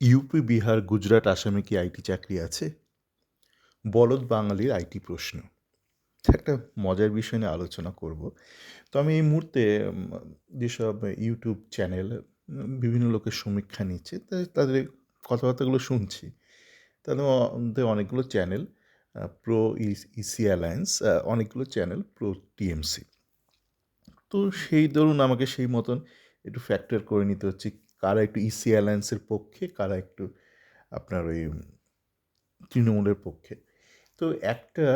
UP, Bihar, Gujarat, আসামে কি IT চাকরি আছে? বলদ বাঙালির আইটি প্রশ্ন। একটা মজার বিষয় নিয়ে আলোচনা করব। তো আমি এই মুহূর্তে যেসব ইউটিউব চ্যানেল বিভিন্ন লোকের সমীক্ষা নিচ্ছে, তাদের কথাবার্তাগুলো শুনছি। তাদের মধ্যে অনেকগুলো চ্যানেল প্রো ইসি অ্যালায়েন্স, অনেকগুলো চ্যানেল প্রো টিএমসি। তো সেই ধরুন আমাকে সেই মতন একটু ফ্যাক্টর করে নিতে হচ্ছে, কারা একটু ইসি অ্যালায়েন্সের পক্ষে, কারা একটু আপনার ওই তৃণমূলের পক্ষে। তো একটা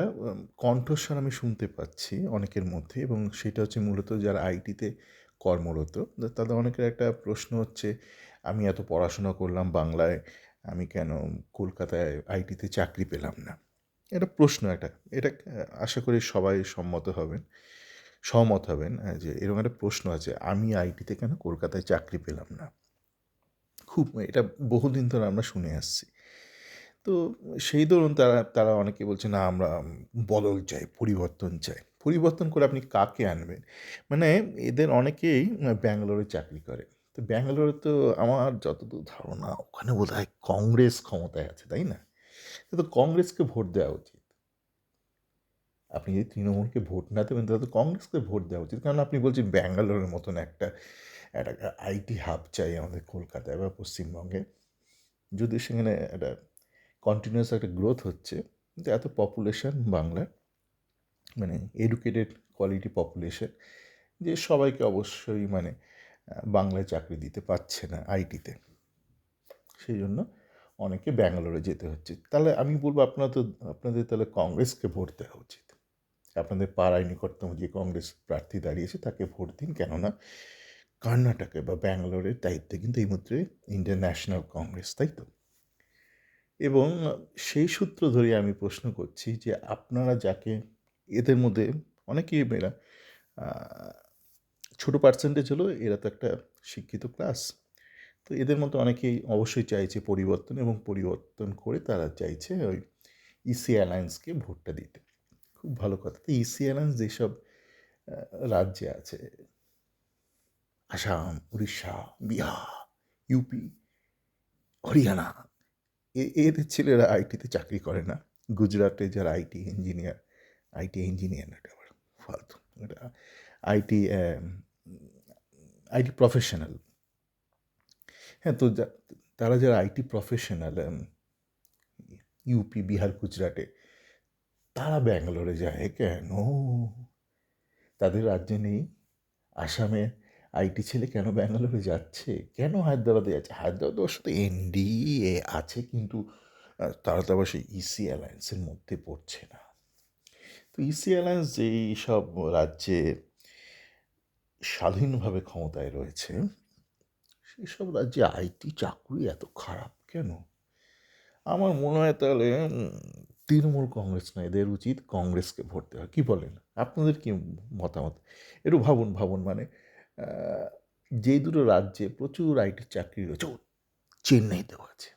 কণ্ঠস্বর আমি শুনতে পাচ্ছি অনেকের মধ্যে, এবং সেটা হচ্ছে মূলত যারা আইটিতে কর্মরত। তাদের অনেকের একটা প্রশ্ন হচ্ছে, আমি এত পড়াশোনা করলাম বাংলায়, আমি কেন কলকাতায় আইটিতে চাকরি পেলাম না? এটা প্রশ্ন একটা, এটা আশা করি সবাই সহমত হবেন যে এরকম একটা প্রশ্ন আছে, আমি আইটিতে কেন কলকাতায় চাকরি পেলাম না। খুব এটা বহুদিন ধরে আমরা শুনে আসছি। তো সেই দরুন তারা তারা অনেকে বলছে, না আমরা বদল চাই, পরিবর্তন চাই। পরিবর্তন করে আপনি কাকে আনবেন? মানে এদের অনেকেই ব্যাঙ্গালোরে চাকরি করে। তো ব্যাঙ্গালোরে তো আমার যতদূর ধারণা ওখানে বোধহয় কংগ্রেস ক্ষমতায় আছে, তাই না? তো কংগ্রেসকে ভোট দেওয়া উচিত। আপনি যদি তৃণমূলকে ভোট না দেবেন তাহলে তো কংগ্রেসকে ভোট দেওয়া উচিত। কারণ আপনি বলছেন ব্যাঙ্গালোরের মতন একটা একটা আইটি হাব চাই আমাদের কলকাতায় বা পশ্চিমবঙ্গে। যদি সেখানে একটা কন্টিনিউয়াস একটা গ্রোথ হচ্ছে, কিন্তু এত পপুলেশন বাংলার, মানে এডুকেটেড কোয়ালিটি পপুলেশন, যে সবাইকে অবশ্যই মানে বাংলায় চাকরি দিতে পারছে না আইটিতে। সেই জন্য অনেকে ব্যাঙ্গালোরে যেতে হচ্ছে। তাহলে আমি বলবো, আপনাদের তাহলে কংগ্রেসকে ভোট দেওয়া উচিত। আপনাদের পাড়ায় নিকটতম যে কংগ্রেস প্রার্থী দাঁড়িয়েছে তাকে ভোট দিন। কেননা কর্ণাটকে বা ব্যাঙ্গালোরের দায়িত্বে কিন্তু এই মুহূর্তে ইন্ডিয়ান ন্যাশনাল কংগ্রেস, তাই তো? এবং সেই সূত্র ধরে আমি প্রশ্ন করছি যে আপনারা যাকে, এদের মধ্যে অনেকেই এরা ছোটো পার্সেন্টেজ হলো, এরা তো একটা শিক্ষিত ক্লাস। তো এদের মধ্যে অনেকেই অবশ্যই চাইছে পরিবর্তন, এবং পরিবর্তন করে তারা চাইছে ওই ইসি অ্যালায়েন্সকে ভোটটা দিতে। খুব ভালো কথা। তো ইসি অ্যালায়েন্স যেসব রাজ্যে আছে, আসাম, উড়িষ্যা, বিহার, ইউপি, হরিয়ানা, এদের ছেলেরা আইটিতে চাকরি করে না। গুজরাটে যারা আইটি ইঞ্জিনিয়ার না, এটা আবার ফালতু, এটা আইটি আইটি প্রফেশনাল। হ্যাঁ, তো তারা যারা আইটি প্রফেশনাল ইউপি, বিহার, গুজরাটে, তারা ব্যাঙ্গালোরে যায় কেন? তাদের রাজ্যে নেই? আসামে আইটি ছেলে কেন ব্যাঙ্গালোরে যাচ্ছে? কেন হায়দ্রাবাদে যাচ্ছে? হায়দ্রাবাদে অবশ্য তো এনডিএ আছে, কিন্তু তারা তো আবার সেই ইসি অ্যালায়েন্সের মধ্যে পড়ছে না। তো ইসি অ্যালায়েন্স যেই সব রাজ্যে স্বাধীনভাবে ক্ষমতায় রয়েছে, সেসব রাজ্যে আইটি চাকরি এত খারাপ কেন? আমার মনে হয় তাহলে তৃণমূল কংগ্রেস না, এদের উচিত কংগ্রেসকে ভোট দেওয়া। কী বলেন? আপনাদের কি মতামত? একটু ভাবুন মানে আহ, যেই দুটো রাজ্যে প্রচুর আইটি চাকরি রয়েছে, চেন্নাইতেও আছে।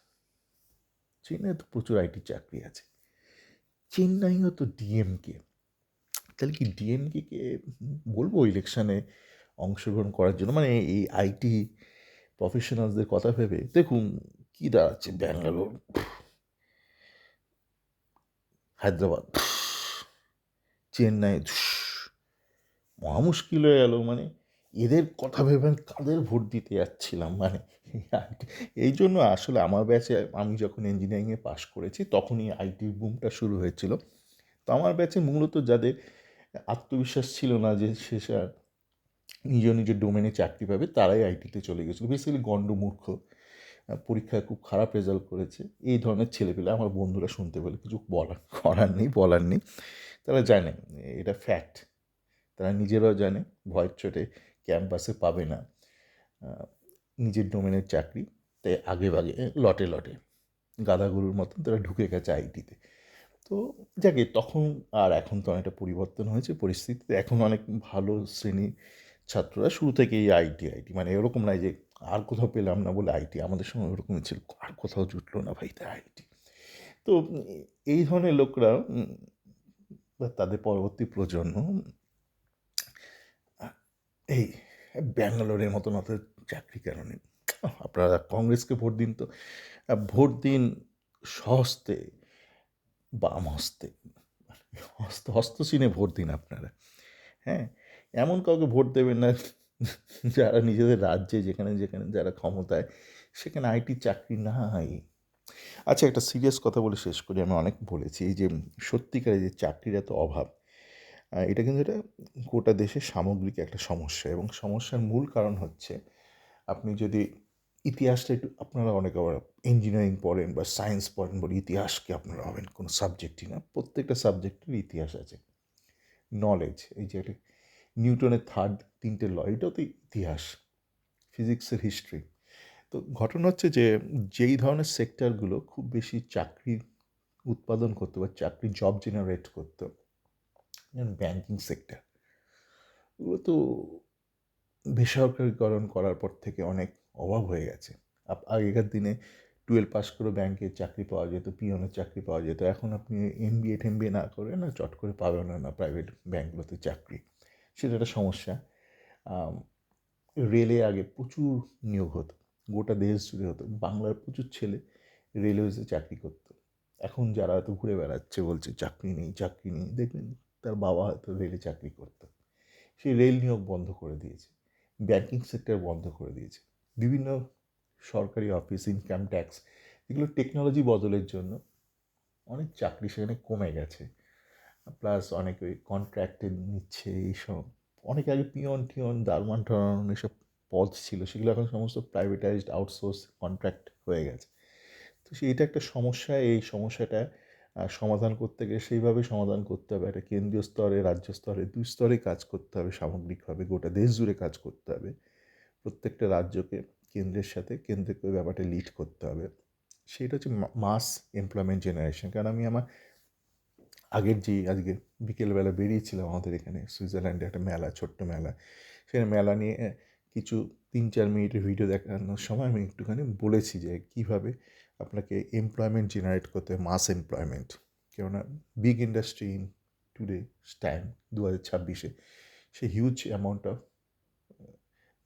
চেন্নাইতে তো প্রচুর আইটি চাকরি আছে। চেন্নাইও তো ডিএমকে। তাহলে কি ডিএমকে বলবো ইলেকশানে অংশগ্রহণ করার জন্য, মানে এই আইটি প্রফেশনালসদের কথা ভেবে? দেখুন কী দাঁড়াচ্ছে, ব্যাঙ্গালোর, হায়দ্রাবাদ, চেন্নাই, মহা মুশকিল হয়ে গেল। মানে এদের কথা ভেবে আমি কাদের ভোট দিতে যাচ্ছিলাম, মানে এই জন্য আসলে আমার ব্যাচে, আমি যখন ইঞ্জিনিয়ারিংয়ে পাশ করেছি তখনই আইটি বুমটা শুরু হয়েছিল। তো আমার ব্যাচে মূলত যাদের আত্মবিশ্বাস ছিল না যে সে নিজের ডোমেনে চাকরি পাবে, তারাই আইটিতে চলে গেছিলো। বেসিক্যালি গণ্ডমূর্খ, পরীক্ষায় খুব খারাপ রেজাল্ট করেছে, এই ধরনের ছেলেপেলে আমার বন্ধুরা শুনতে পেলে কিছু বলার নেই। তারা জানে এটা ফ্যাক্ট। তারা নিজেরাও জানে ভয়ের চোটে ক্যাম্পাসে পাবে না নিজের ডোমেনের চাকরি, তাই আগে ভাগে লটে লটে গাধাগরুর মতন তারা ঢুকে গেছে আইটিতে। তো যাকে তখন আর এখন তো অনেকটা পরিবর্তন হয়েছে পরিস্থিতিতে। এখন অনেক ভালো শ্রেণীর ছাত্ররা শুরু থেকেই আইটি মানে এরকম নয় যে আর কোথাও পেলাম না বলে আইটি। আমাদের সময় ওরকমই ছিল, আর কোথাও জুটলো না ভাই, তাই আইটি। তো এই ধরনের লোকরা বা তাদের পরবর্তী প্রজন্ম এই ব্যাঙ্গালোরের মতন অত চাকরি কেন নেই? আপনারা কংগ্রেসকে ভোট দিন তো। ভোট দিন স্বহস্তে, বাম হস্তে, হস্ত চিনে ভোট দিন আপনারা। হ্যাঁ, এমন কাউকে ভোট দেবেন না যারা নিজেদের রাজ্যে যেখানে যেখানে যারা ক্ষমতায় সেখানে আইটি চাকরি নাই। আচ্ছা, একটা সিরিয়াস কথা বলে শেষ করি। আমি অনেক বলেছি এই যে সত্যিকারের যে চাকরির এত অভাব, এটা কিন্তু এটা গোটা দেশের সামগ্রিক একটা সমস্যা, এবং সমস্যার মূল কারণ হচ্ছে আপনি যদি ইতিহাসটা একটু, আপনারা অনেকে আবার ইঞ্জিনিয়ারিং পড়েন বা সায়েন্স পড়েন বলে ইতিহাসকে আপনারা হবেন কোনো সাবজেক্টই না, প্রত্যেকটা সাবজেক্টের ইতিহাস আছে। নলেজ, এই যে একটা নিউটনের থার্ড তিনটে ল, এটাও তো ইতিহাস, ফিজিক্সের হিস্ট্রি। তো ঘটনা হচ্ছে যে যেই ধরনের সেক্টরগুলো খুব বেশি চাকরি উৎপাদন করতো বা চাকরি জব জেনারেট করতো, যেমন ব্যাংকিং সেক্টর, ওগুলো তো বেসরকারিকরণ করার পর থেকে অনেক অভাব হয়ে গেছে। আগেকার দিনে 12 পাস করে ব্যাংকে চাকরি পাওয়া যেত, পিওনের চাকরি পাওয়া যেত। এখন আপনি এমবিএ টেমবিএ না করে না চট করে পাবেন না প্রাইভেট ব্যাংকগুলোতে চাকরি। সেটা একটা সমস্যা। রেলে আগে প্রচুর নিয়োগ হতো, গোটা দেশ জুড়ে হতো, বাংলার প্রচুর ছেলে রেলওয়েজে চাকরি করতো। এখন যারা হয়তো ঘুরে বেড়াচ্ছে বলছে চাকরি নেই চাকরি নেই, দেখবেন তার বাবা হয়তো রেলে চাকরি করতো। সেই রেল নিয়োগ বন্ধ করে দিয়েছে, ব্যাংকিং সেক্টর বন্ধ করে দিয়েছে, বিভিন্ন সরকারি অফিস, ইনকাম ট্যাক্স, এগুলো টেকনোলজি বদলের জন্য অনেক চাকরি সেখানে কমে গেছে। প্লাস অনেকে ওই কন্ট্রাক্টে নিচ্ছে এইসব। অনেক আগে পিয়ন টিয়ন দারোয়ান টারোয়ান এসব পদ ছিল, সেগুলো এখন সমস্ত প্রাইভেটাইজড আউটসোর্স কন্ট্রাক্ট হয়ে গেছে। তো সেইটা একটা সমস্যা। এই সমস্যাটা সমাধান করতে গেলে সেইভাবে সমাধান করতে হবে, একটা কেন্দ্রীয় স্তরে রাজ্য স্তরে দুই স্তরে কাজ করতে হবে, সামগ্রিকভাবে গোটা দেশ জুড়ে কাজ করতে হবে। প্রত্যেকটা রাজ্যকে কেন্দ্রের সাথে কেন্দ্রকে ওই ব্যাপারটা লিড করতে হবে। সেটা হচ্ছে মাস এমপ্লয়মেন্ট জেনারেশন। কারণ আমি আমার আগের যে আজকে বিকেলবেলা বেরিয়েছিলাম আমাদের এখানে সুইজারল্যান্ডে একটা মেলা, ছোট্ট মেলা, সেখানে মেলা নিয়ে কিছু 3-4 মিনিটের ভিডিও দেখানোর সময় আমি একটুখানি বলেছি যে কীভাবে আপনাকে এমপ্লয়মেন্ট জেনারেট করতে হয়, মাস এমপ্লয়মেন্ট। কেননা big industry in today time 2026-এ সে huge amount of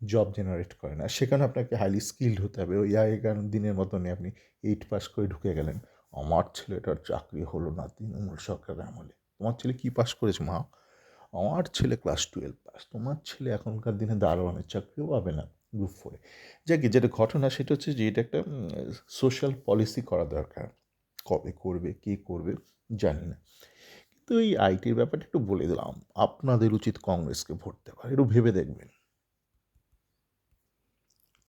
job generate করে না। সেখানে আপনাকে হাইলি স্কিলড হতে হবে। ওই আগেকার দিনের মতনই আপনি 8 পাস করে ঢুকে গেলেন, আমার ছেলেটার চাকরি হলো না তৃণমূল সরকারের আমলে। তোমার ছেলে কী পাস করেছে মা? আমার ছেলে ক্লাস 12 পাস। তোমার ছেলে এখনকার দিনে দারোয়ানের চাকরিও পাবে না গ্রুপ 4-এ। যাকে যেটা ঘটনা সেটা হচ্ছে যে এটা একটা সোশ্যাল পলিসি করা দরকার। কবে করবে, কে করবে জানি না। কিন্তু এই আইটির ব্যাপারটা একটু বলে দিলাম, আপনাদের উচিত কংগ্রেসকে ভোট দেওয়া, একটু ভেবে দেখবেন।